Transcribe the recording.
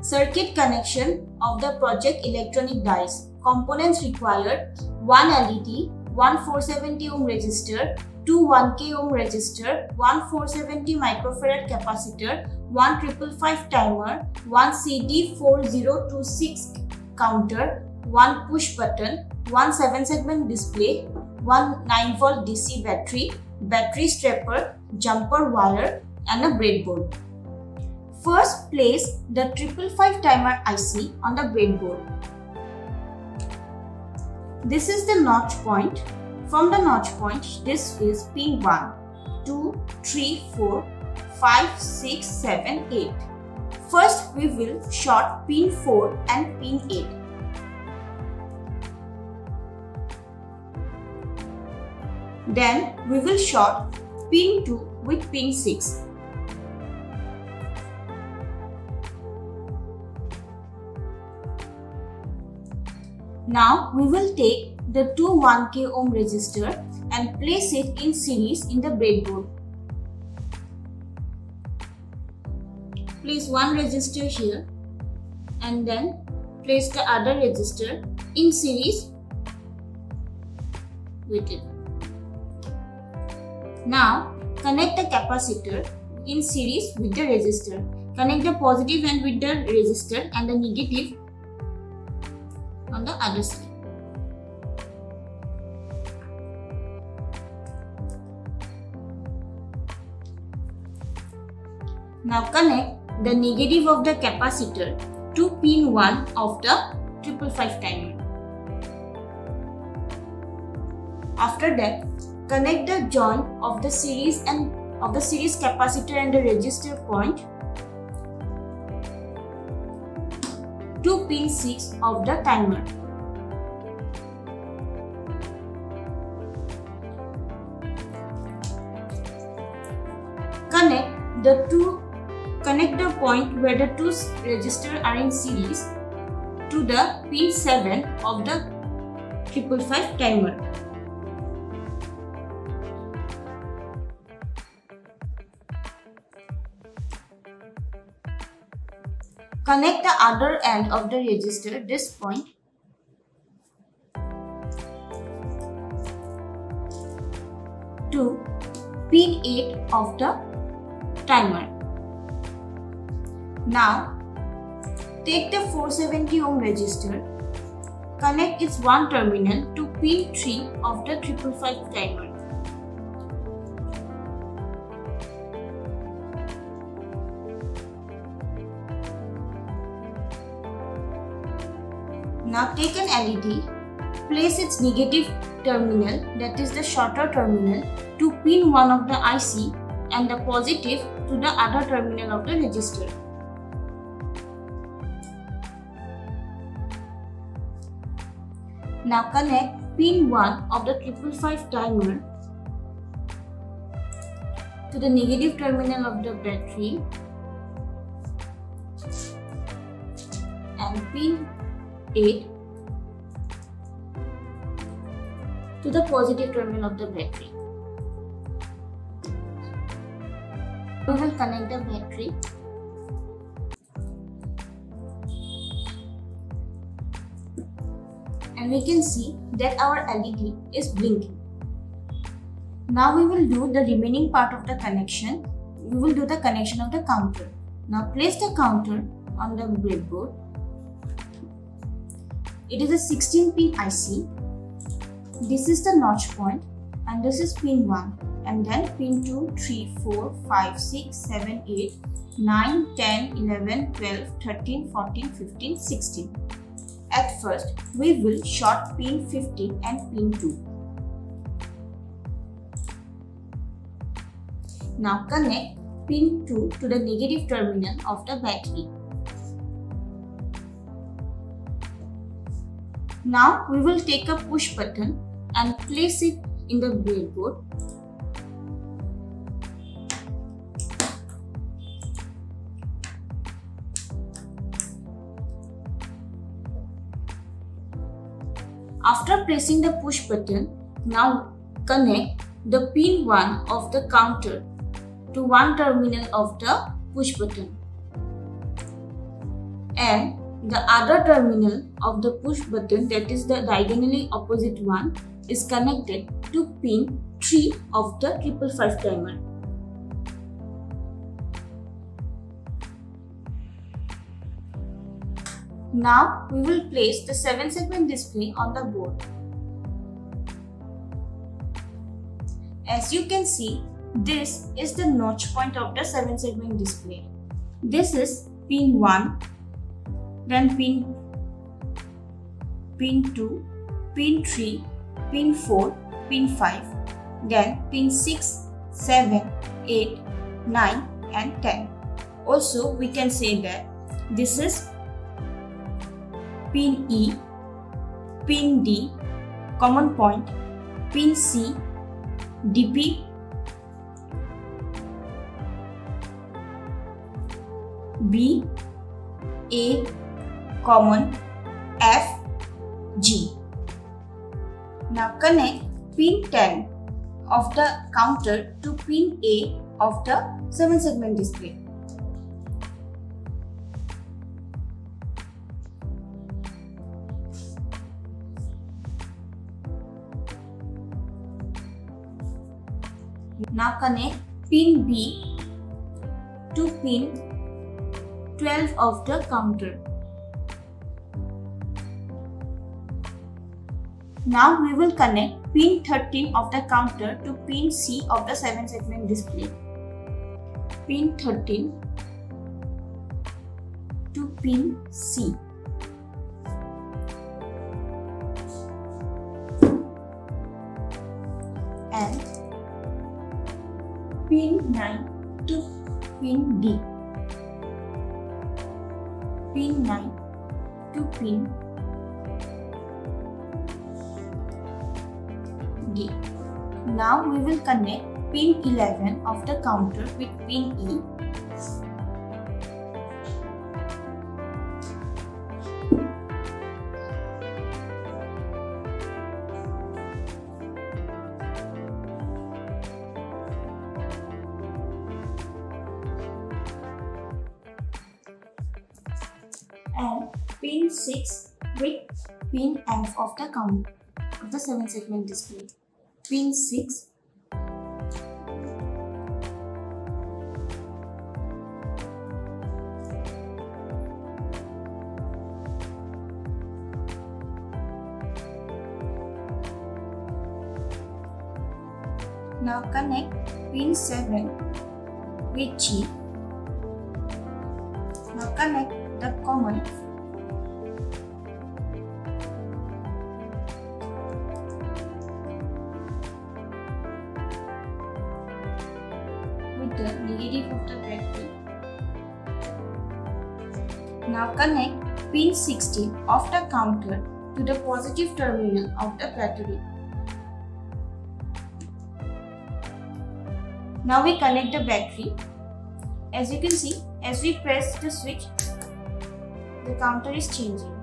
Circuit connection of the project electronic dice. Components required: 1 LED, 1 470 ohm resistor, 2 1K ohm resistor, 1 470 microfarad capacitor, 1 555 timer, 1 CD4026 counter, 1 push button, 1 7-segment display, 1 9V DC battery, battery strapper, jumper wire, and a breadboard. First, place the 555 timer IC on the breadboard. This is the notch point. From the notch point, this is pin 1, 2, 3, 4, 5, 6, 7, 8. First, we will short pin 4 and pin 8. Then, we will short pin 2 with pin 6. Now, we will take the 2 1K ohm resistor and place it in series in the breadboard. Place one resistor here and then place the other resistor in series with it. Now, connect the capacitor in series with the resistor. Connect the positive end with the resistor and the negative on the other side. Now connect the negative of the capacitor to pin 1 of the 555 timer. After that, connect the joint of the series capacitor and the resistor point to pin 6 of the timer. Connect the point where the two resistors are in series to the pin 7 of the 555 timer. Connect the other end of the resistor, this point, to pin 8 of the timer. Now, take the 470 ohm resistor, connect its one terminal to pin 3 of the 555 timer. Now take an LED, place its negative terminal, that is the shorter terminal, to pin 1 of the IC and the positive to the other terminal of the resistor. Now connect pin 1 of the 555 timer to the negative terminal of the battery and pin 8 to the positive terminal of the battery. We will connect the battery. And we can see that our LED is blinking. Now we will do the remaining part of the connection. We will do the connection of the counter. Now place the counter on the breadboard. It is a 16-pin IC. This is the notch point and this is pin 1, and then pin 2, 3, 4, 5, 6, 7, 8, 9, 10, 11, 12, 13, 14, 15, 16. At first, we will short pin 15 and pin 2. Now connect pin 2 to the negative terminal of the battery. Now we will take a push button and place it in the breadboard. After pressing the push button, now connect the pin 1 of the counter to one terminal of the push button and the other terminal of the push button, that is the diagonally opposite one, is connected to pin 3 of the 555 timer. Now we will place the 7-segment display on the board. As you can see, this is the notch point of the 7-segment display. This is pin 1, then pin 2, pin 3, pin 4, pin 5, then pin 6, 7, 8, 9 and 10. Also, we can say that this is pin E, pin D, common point, pin C, DP, B, A, common, F, G. Now connect pin 10 of the counter to pin A of the 7-segment display. Now connect pin B to pin 12 of the counter. Now we will connect pin 13 of the counter to pin C of the 7-segment display. Pin 13 to pin C. And pin 9 to pin D. Pin 9 to pin D. Now we will connect pin 11 of the counter with pin E. And pin 6 with pin F of the counter of the 7-segment display. Pin 6, now connect pin 7 with G. Now connect the common with the negative of the battery. Now connect pin 16 of the counter to the positive terminal of the battery. Now we connect the battery. As you can see, as we press the switch, the counter is changing.